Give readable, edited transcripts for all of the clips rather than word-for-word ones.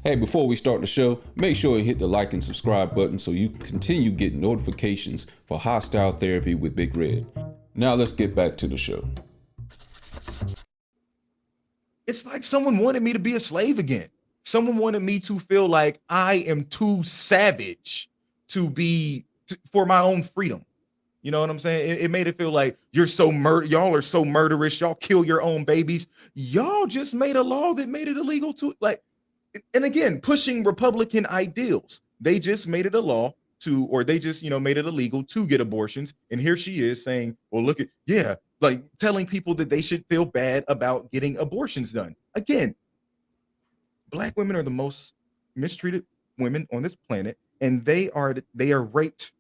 Hey, before we start the show, make sure you hit the like and subscribe button so you continue getting notifications for Hostile Therapy with Big Red. Now let's get back to the show. It's like someone wanted me to be a slave again. Someone wanted me to feel like I am too savage for my own freedom. You know what I'm saying? It made it feel like y'all are so murderous. Y'all kill your own babies. Y'all just made a law that made it illegal to, like, and again, pushing Republican ideals. They just made it a law to, or they just, made it illegal to get abortions. And here she is saying, well, look at, like telling people that they should feel bad about getting abortions done. Again, Black women are the most mistreated women on this planet, and they are raped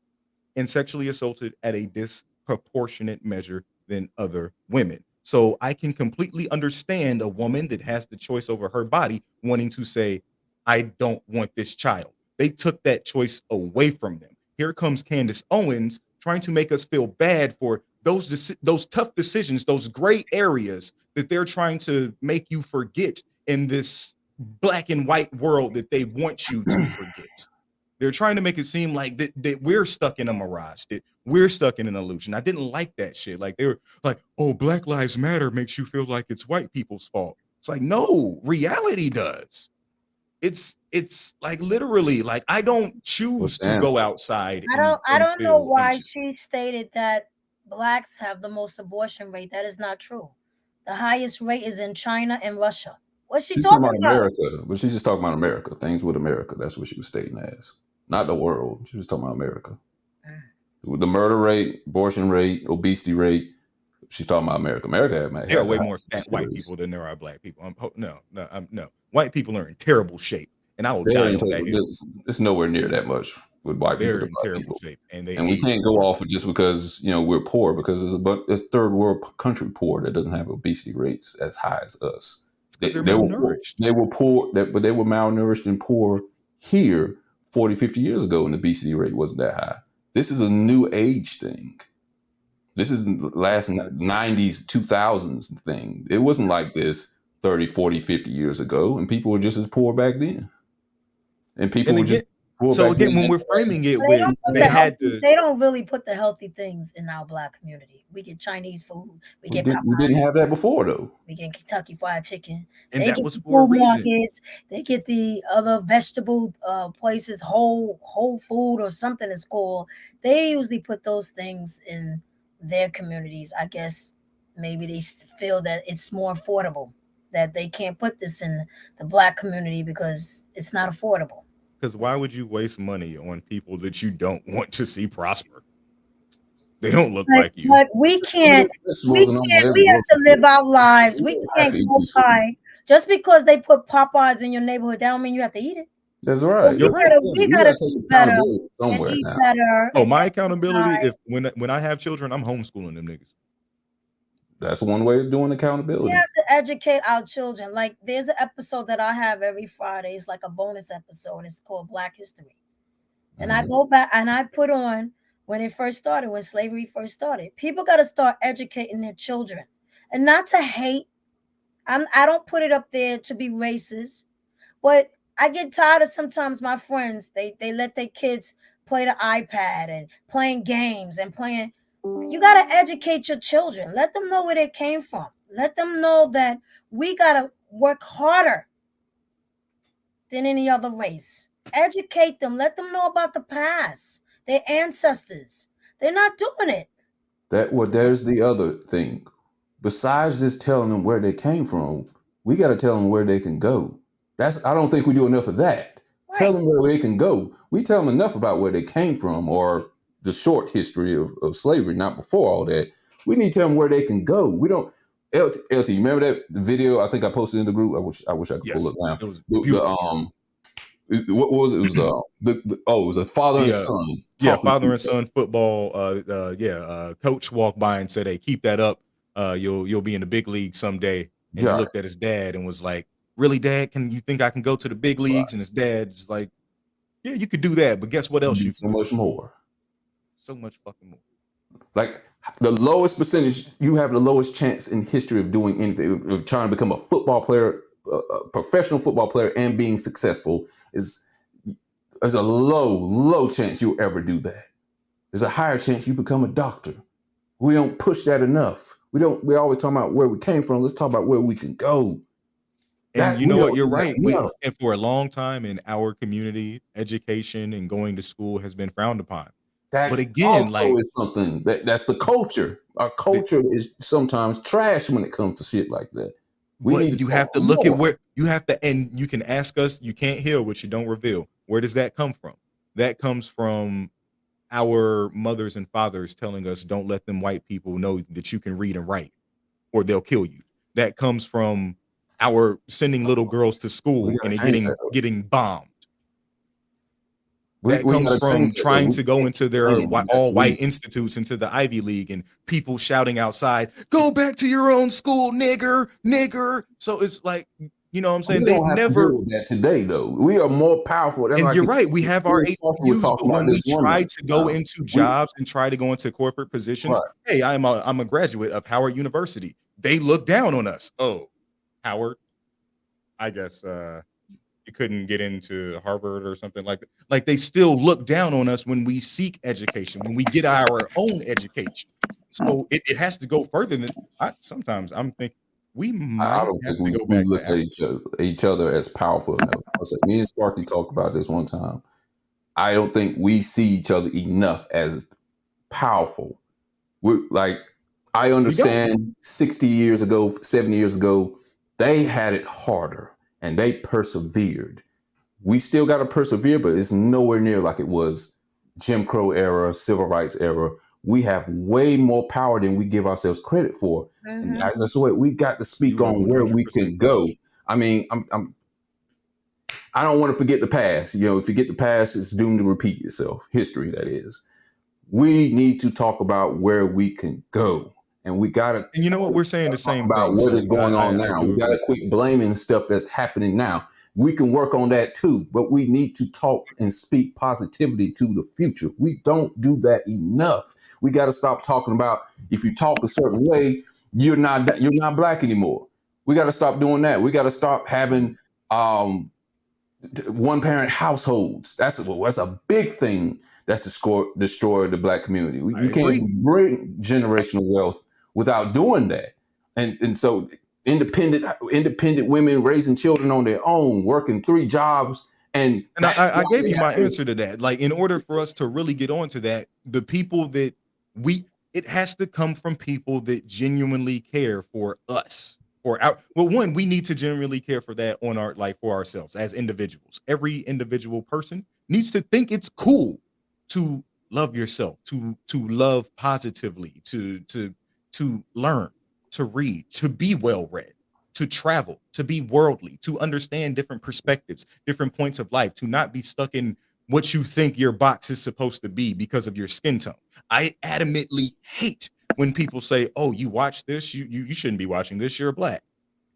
and sexually assaulted at a disproportionate measure than other women. So I can completely understand a woman that has the choice over her body wanting to say, I don't want this child. They took that choice away from them. Here comes Candace Owens trying to make us feel bad for those tough decisions, those gray areas that they're trying to make you forget in this black and white world that they want you to forget. They're trying to make it seem like that we're stuck in a mirage, that we're stuck in an illusion. I didn't like that shit. Like, they were like, oh, Black Lives Matter makes you feel like it's white people's fault. It's like, no, reality does. It's like literally, like, I don't choose to go outside I and don't know feel why anxious. she stated that blacks have the most abortion rate. That is not true. The highest rate is in China and Russia. What's she She's talking talking about about? America, but she's just talking about America. Things with America. That's what she was stating as. Not the world. She was talking about America. The murder rate, abortion rate, obesity rate. She's talking about America. America There are had the way more highest fat obesity white rates. people than there are Black people. No. White people are in terrible shape, and I will They're die in on that hill. it's nowhere near that much with white people They're to in black terrible people. shape, and they And we age can't go poorly off of just because we're poor, because it's third world country poor that doesn't have obesity rates as high as us. because they're They were poor. malnourished. They were poor, but they were malnourished and poor here 40, 50 years ago, and the obesity rate wasn't that high. This is a new age thing. This is the last 90s, 2000s thing. It wasn't like this 30, 40, 50 years ago, and people were just as poor back then. And people And were again, just poor so back again, then. when we're framing it They with don't put they the had healthy. to, They don't really put the healthy things in our black community. We get Chinese food. We get We didn't Popeyes. have that before, though. We get Kentucky Fried Chicken. and They that get was the for a food reason. markets. They get the other vegetable places, Whole Food or something it's called. They usually put those things in their communities. I guess maybe they feel that it's more affordable. That they can't put this in the black community because it's not affordable. Because why would you waste money on people that you don't want to see prosper? They don't look But like you. but we Some of can't those vegetables and all every we have grocery to live store. our lives. You We don't have can't to eat go this food. by just because they put Popeyes in your neighborhood. That don't mean you have to eat it. That's So right. You're That's the right. we thing. We got gotta to do take better accountability and somewhere eat now. better Oh, and my accountability, exercise. if when I have children, I'm homeschooling them niggas. That's one way of doing We accountability. have to educate our children. Like there's an episode that I have every Friday. It's like a bonus episode, and it's called Black History. And I Mhm. go back and I put on when it first started, when slavery first started. People got to start educating their children, and not to hate. I don't put it up there to be racist, but I get tired of sometimes my friends. They let their kids play the iPad and playing games and playing. You got to educate your children. Let them know where they came from. Let them know that we got to work harder than any other race. Educate them. Let them know about the past, their ancestors. They're not doing it. There's the other thing. Besides just telling them where they came from, we got to tell them where they can go. I don't think we do enough of that. Tell Right. them where they can go. We tell them enough about where they came from or the short history of slavery, not before all that. We need to tell them where they can go. We don't. LT, you remember that video I think I posted in the group? I wish I could pull it Yes, down. it was The beautiful. what was it? It was it was a father and The son Yeah, talking to father and each other. son football. Coach walked by and said, "Hey, keep that up. You'll be in the big league someday." And he Yeah, looked at his dad and was like, "Really, Dad? Can you think I can go to the big leagues?" And his dad's like, "Yeah, you could do that, but guess what else do you can so do? much more. So much fucking more." Like the lowest percentage, you have the lowest chance in history of doing anything, of trying to become a football player a professional football player and being successful is there's a low chance you'll ever do that. There's a higher chance you become a doctor. We don't push that enough. We always talk about where we came from. Let's talk about where we can go. And you know what? You're right. Yeah. And for a long time in our community, education and going to school has been frowned upon. That but again, also like is something that's the culture. Our culture is sometimes trash when it comes to shit like that. We need but to you have to look at where you have to, and you can ask us, you can't heal what you don't reveal. Where does that come from? That comes from our mothers and fathers telling us, don't let them white people know that you can read and write or they'll kill you. That comes from our sending little girls to school and it getting bombed. That comes from trying to go into their all white institutes, into the Ivy League, and people shouting outside, "Go back to your own school, nigger, nigger." So it's like, you know what I'm saying? They never deal with that today, though. We are more powerful. And you're right. We have our HBCUs, but when we try to go into jobs and try to go into corporate positions, hey, I'm a graduate of Howard University. They look down on us. Oh, Howard, I guess you couldn't get into Harvard or something like that. Like they still look down on us when we seek education, when we get our own education. So it has to go further than sometimes I'm thinking we might. I don't think we look at each other as powerful enough. Me and Sparky talked about this one time. I don't think we see each other enough as powerful. We're like, I understand 60 years ago, 70 years ago, they had it harder and they persevered. We still got to persevere, but it's nowhere near like it was Jim Crow era, civil rights era. We have way more power than we give ourselves credit for. And that's what we got to speak on where we can go. I mean, I don't want to forget the past. You know, if you get the past, it's doomed to repeat itself. History, that is. We need to talk about where we can go. And we got to. And you know what? We're saying the same about thing. What is going on now. We got to quit blaming stuff that's happening now. We can work on that too, but we need to talk and speak positivity to the future. We don't do that enough. We got to stop talking about if you talk a certain way, you're not black anymore. We got to stop doing that. We got to stop having one parent households. That's a big thing that's destroyed the black community. You can't bring generational wealth without doing that. And so independent women raising children on their own, working 3 jobs. And I gave you my answer to that. Like, in order for us to really get onto that, the people that it has to come from people that genuinely care for us. One, we need to genuinely care for that for ourselves as individuals. Every individual person needs to think it's cool to love yourself, to love positively, to learn, to read, to be well read, to travel, to be worldly, to understand different perspectives, different points of life, to not be stuck in what you think your box is supposed to be because of your skin tone. I adamantly hate when people say, "Oh, you watch this, you shouldn't be watching this, you're black."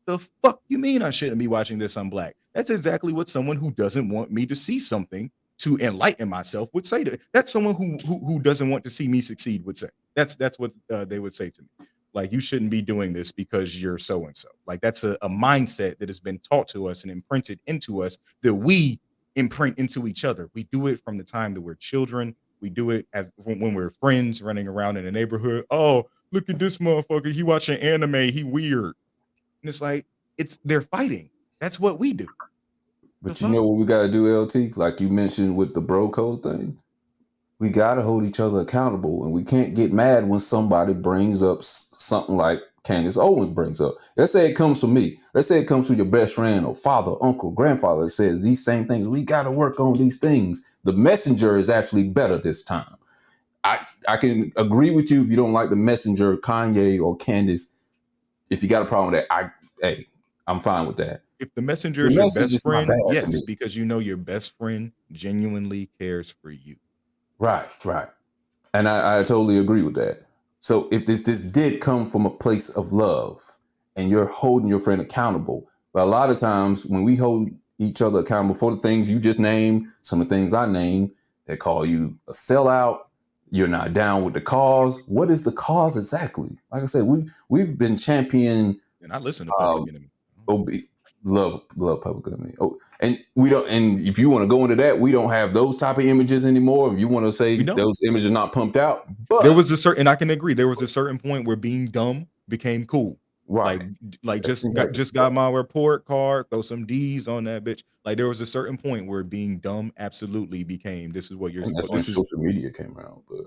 The fuck you mean I shouldn't be watching this, I'm black? That's exactly what someone who doesn't want me to see something to enlighten myself would say to. That's someone who doesn't want to see me succeed would say. That's what they would say to me. Like, you shouldn't be doing this because you're so and so. Like, that's a mindset that has been taught to us and imprinted into us that we imprint into each other. We do it from the time that we're children. We do it when we're friends running around in the neighborhood. Oh, look at this motherfucker. He watching anime. He weird. And it's like, they're fighting. That's what we do. But you know what we got to do, LT? Like you mentioned with the bro code thing. We got to hold each other accountable, and we can't get mad when somebody brings up something like Candace Owens brings up. Let's say it comes from me. Let's say it comes from your best friend or father, uncle, grandfather that says these same things. We got to work on these things. The messenger is actually better this time. I can agree with you if you don't like the messenger, Kanye or Candace. If you got a problem with that, I'm fine with that. If the messenger is your best friend, yes, because you know your best friend genuinely cares for you. Right. And I totally agree with that. So if this did come from a place of love and you're holding your friend accountable, but a lot of times when we hold each other accountable for the things you just named, some of the things I named, they call you a sellout. You're not down with the cause. What is the cause exactly? Like I said, we've been championing. And I listen to Public Enemy. love Public Enemy. Oh, and we don't. And if you want to go into that, we don't have those type of images anymore. If you want to say We don't. those images are not pumped out, but There was a certain, and I can agree, there was a certain point where being dumb became cool. right, Like That's just got my report card, throw some D's on that bitch. Like there was a certain point where being dumb absolutely became, this is what you're and that's supposed. when This is social media came out. But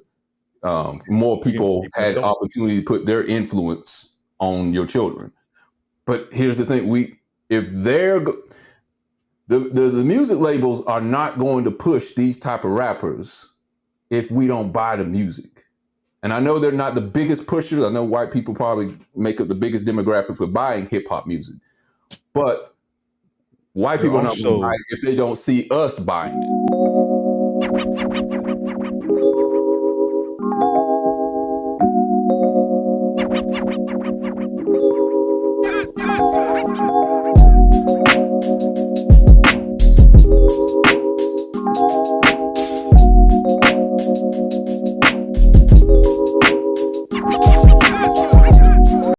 more people people had don't. opportunity to put their influence on your children. But here's the thing: if they're the music labels are not going to push these type of rappers if we don't buy the music. And I know they're not the biggest pushers. I know white people probably make up the biggest demographic for buying hip hop music, but white They're people are not going to buy also it if they don't see us buying it.